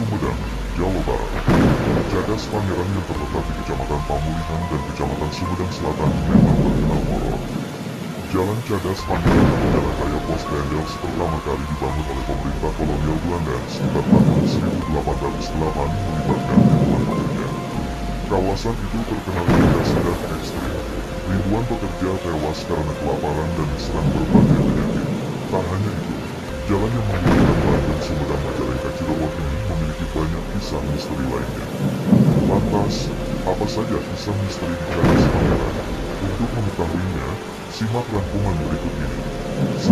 Sumedang, Jawa Barat. Cadas Pangeran yang terletak di Kecamatan Pamulihan dan Kecamatan Sumedang Selatan memang terkenal horor. Jalan Cadas Pangeran atau Jalan Raya Pos Dendels pertama kali dibangun oleh pemerintah kolonial Belanda sekitar tahun 1808 melibatkan ribuan pekerja. Kawasan itu terkenal cadas dan ekstrim. Ribuan pekerja tewas karena kelaparan dan diserang berbagai penyakit. Tak hanya itu, jalan yang menghubungkan Bandung, Sumedang, Majalengka, Cirebon ini memiliki banyak kisah misteri lainnya. Lantas, apa saja kisah misteri di Cadas Pangeran? Untuk mengetahuinya, simak rangkuman berikut ini. 1.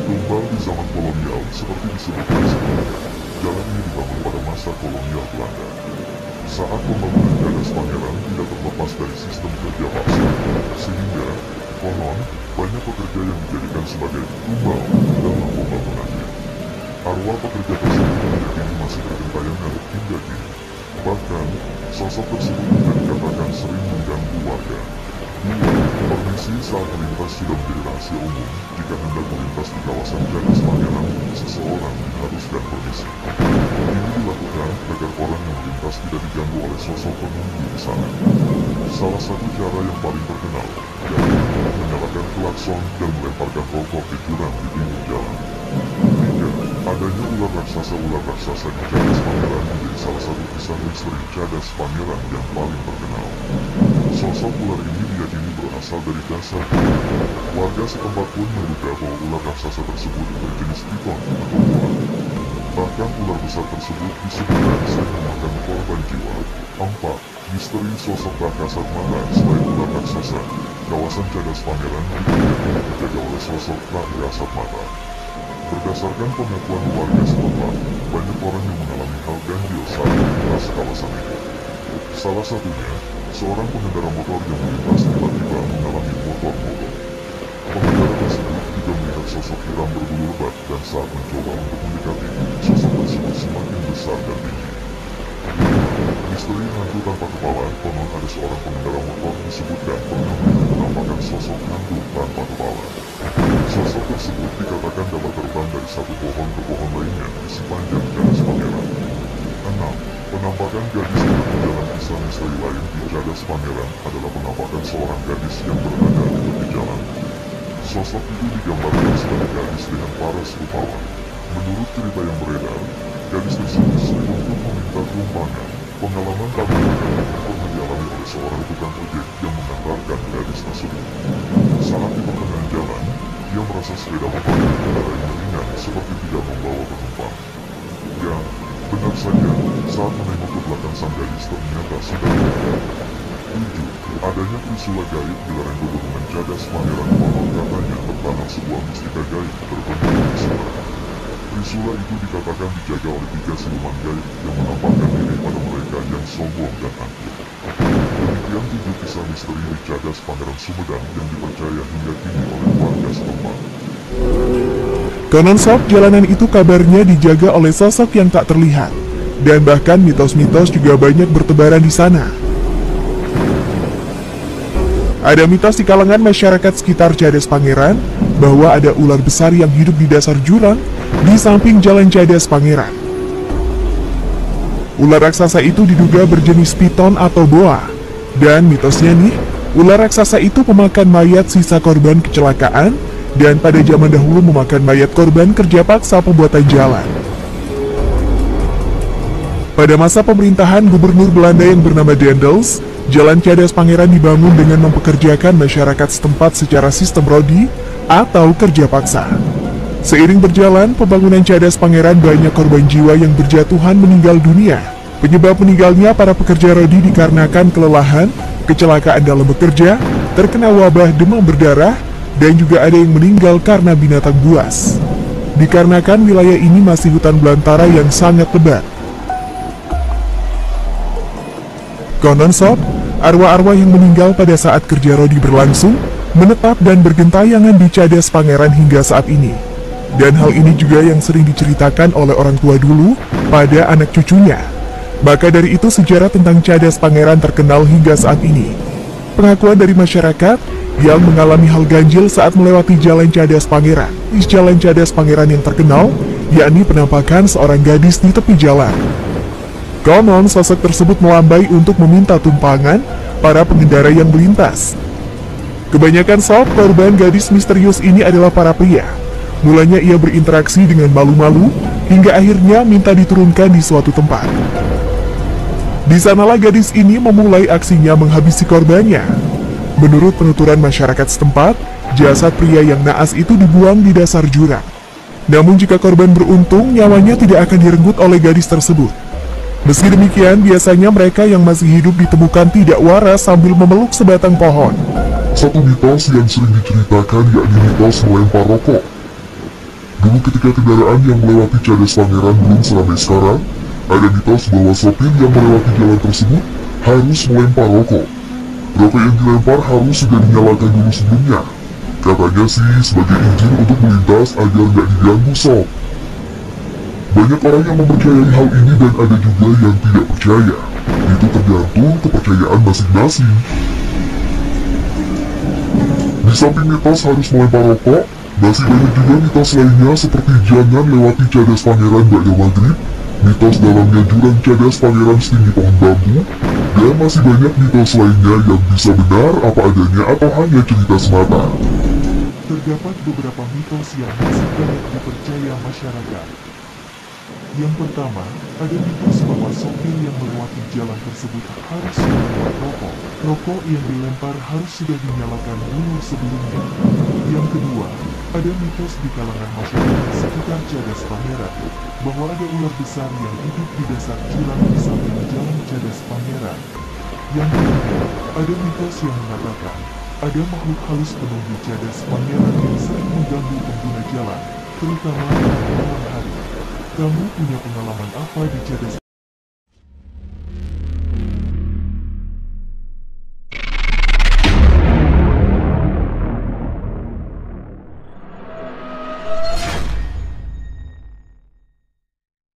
Tumbal di zaman kolonial seperti disebutkan sebelumnya. Jalan ini dibangun pada masa kolonial Belanda. Saat pembangunan Cadas Pangeran tidak terlepas dari sistem kerja paksa, sehingga konon banyak pekerja yang dijadikan sebagai tumbal dalam pembangunannya. Arwah pekerja tersebut diyakini masih tergentayangan hingga kini. Bahkan, sosok tersebut juga dikatakan sering mengganggu warga. 2. Permisi saat melintas sudah menjadi rahasia umum. Jika hendak melintas di kawasan Cadas Pangeran, seseorang diharuskan permisi. Ini dilakukan agar orang yang melintas tidak diganggu oleh sosok penunggu di sana. Salah satu cara yang paling terkenal, yaitu menyalakan klakson dan melemparkan rokok ke jurang di pinggir jalan. 3. Adanya ular raksasa di Cadas Pangeran menjadi salah satu kisah misteri Cadas Pangeran yang paling terkenal. Sosok ular ini diyakini berasal dari dasar gunung. Warga setempat pun menduga bahwa ular raksasa tersebut berjenis piton atau boa. Bahkan ular besar tersebut disebutkan sering memakan korban jiwa. 4. Misteri sosok Kasat Mata selain ular raksasa. Kawasan Cadas Pangeran juga diyakini dijaga oleh sosok Kasat Mata. Berdasarkan pengakuan warga setempat, banyak orang yang mengalami hal ganjil saat melintas kawasan itu. Salah satunya, seorang pengendara motor yang melintas tiba-tiba mengalami motor mogok. Pengendara tersebut juga melihat sosok hitam berbulu lebat dan saat mencoba untuk mendekati, sosok tersebut semakin besar dan tinggi. 5. Misteri hantu tanpa kepala. Konon ada seorang pengendara motor disebutkan pernah melihat penampakan sosok hantu tanpa kepala. Sosok tersebut dikatakan dapat terbang dari satu pohon ke pohon lainnya di sepanjang Cadas Pangeran. 6. Penampakan gadis di tepi jalan. Kisah misteri lain di Cadas Pangeran adalah penampakan seorang gadis yang berada di tepi jalan. Sosok itu digambarkan sebagai gadis dengan paras rupawan. Menurut cerita yang beredar, gadis tersebut sering untuk meminta tumpangan. Pengalaman tak menyenangkan itu pernah dialami oleh seorang tukang ojek yang mengantarkan gadis tersebut. Saat di pertengahan jalan, dia merasa sepeda motor dan kendaraan yang ringan seperti tidak membawa penumpang. Ya, benar saja, saat menengok ke belakang sang gadis ternyata sudah tidak ada. 7. Adanya trisula gaib di lereng pegunungan Cadas Pangeran. Konon katanya tertanam sebuah mistika gaib berbentuk trisula. Trisula itu dikatakan dijaga oleh 3 siluman gaib yang menampakkan diri pada mereka yang sombong dan angkuh. Demikian 7 kisah misteri di Cadas Pangeran Sumedang yang dipercaya hingga kini oleh warga setempat. Konon sob, jalanan itu kabarnya dijaga oleh sosok yang tak terlihat. Dan bahkan mitos-mitos juga banyak bertebaran di sana. Ada mitos di kalangan masyarakat sekitar Cadas Pangeran bahwa ada ular besar yang hidup di dasar jurang di samping jalan Cadas Pangeran. Ular raksasa itu diduga berjenis piton atau boa. Dan mitosnya nih, ular raksasa itu memakan mayat sisa korban kecelakaan dan pada zaman dahulu memakan mayat korban kerja paksa pembuatan jalan. Pada masa pemerintahan Gubernur Belanda yang bernama Dendels, Jalan Cadas Pangeran dibangun dengan mempekerjakan masyarakat setempat secara sistem rodi atau kerja paksa. Seiring berjalan, pembangunan Cadas Pangeran banyak korban jiwa yang berjatuhan meninggal dunia. Penyebab meninggalnya para pekerja rodi dikarenakan kelelahan, kecelakaan dalam bekerja, terkena wabah demam berdarah, dan juga ada yang meninggal karena binatang buas. Dikarenakan wilayah ini masih hutan belantara yang sangat lebat. Konon sob, arwah-arwah yang meninggal pada saat kerja rodi berlangsung, menetap dan bergentayangan di Cadas Pangeran hingga saat ini. Dan hal ini juga yang sering diceritakan oleh orang tua dulu pada anak cucunya. Maka dari itu sejarah tentang Cadas Pangeran terkenal hingga saat ini. Pengakuan dari masyarakat yang mengalami hal ganjil saat melewati Jalan Cadas Pangeran. Jalan Cadas Pangeran yang terkenal, yakni penampakan seorang gadis di tepi jalan. Konon sosok tersebut melambai untuk meminta tumpangan para pengendara yang melintas. Kebanyakan sob korban gadis misterius ini adalah para pria. Mulanya ia berinteraksi dengan malu-malu, hingga akhirnya minta diturunkan di suatu tempat. Di sanalah gadis ini memulai aksinya menghabisi korbannya. Menurut penuturan masyarakat setempat, jasad pria yang naas itu dibuang di dasar jurang. Namun jika korban beruntung, nyawanya tidak akan direnggut oleh gadis tersebut. Meski demikian, biasanya mereka yang masih hidup ditemukan tidak waras sambil memeluk sebatang pohon. Satu mitos yang sering diceritakan yakni mitos melempar rokok. Dulu ketika kendaraan yang melewati Cadas Pangeran belum seramai sekarang, ada mitos bahwa sopir yang melewati jalan tersebut harus melempar rokok. Rokok yang dilempar harus sudah dinyalakan dulu sebelumnya. Katanya sih sebagai izin untuk melintas agar nggak diganggu sob. Banyak orang yang mempercayai hal ini dan ada juga yang tidak percaya. Itu tergantung kepercayaan masing-masing. Di samping mitos harus melempar rokok, masih banyak juga mitos lainnya seperti jangan lewati Cadas Pangeran ba'da maghrib, mitos dalamnya jurang Cadas Pangeran setinggi pohon bambu, dan masih banyak mitos lainnya yang bisa benar apa adanya atau hanya cerita semata. Terdapat beberapa mitos yang masih banyak dipercaya masyarakat. Yang pertama, ada mitos bahwa sopir yang melewati jalan tersebut harus melempar rokok. Rokok yang dilempar harus sudah dinyalakan dulu sebelumnya. Yang kedua, ada mitos di kalangan masyarakat sekitar Cadas Pangeran bahwa ada ular besar yang hidup di dasar jurang di samping jalan Cadas Pangeran. Yang ketiga, ada mitos yang mengatakan ada makhluk halus penunggu Cadas Pangeran yang sering mengganggu pengguna jalan, terutama pada malam hari. Kamu punya pengalaman apa di Cadas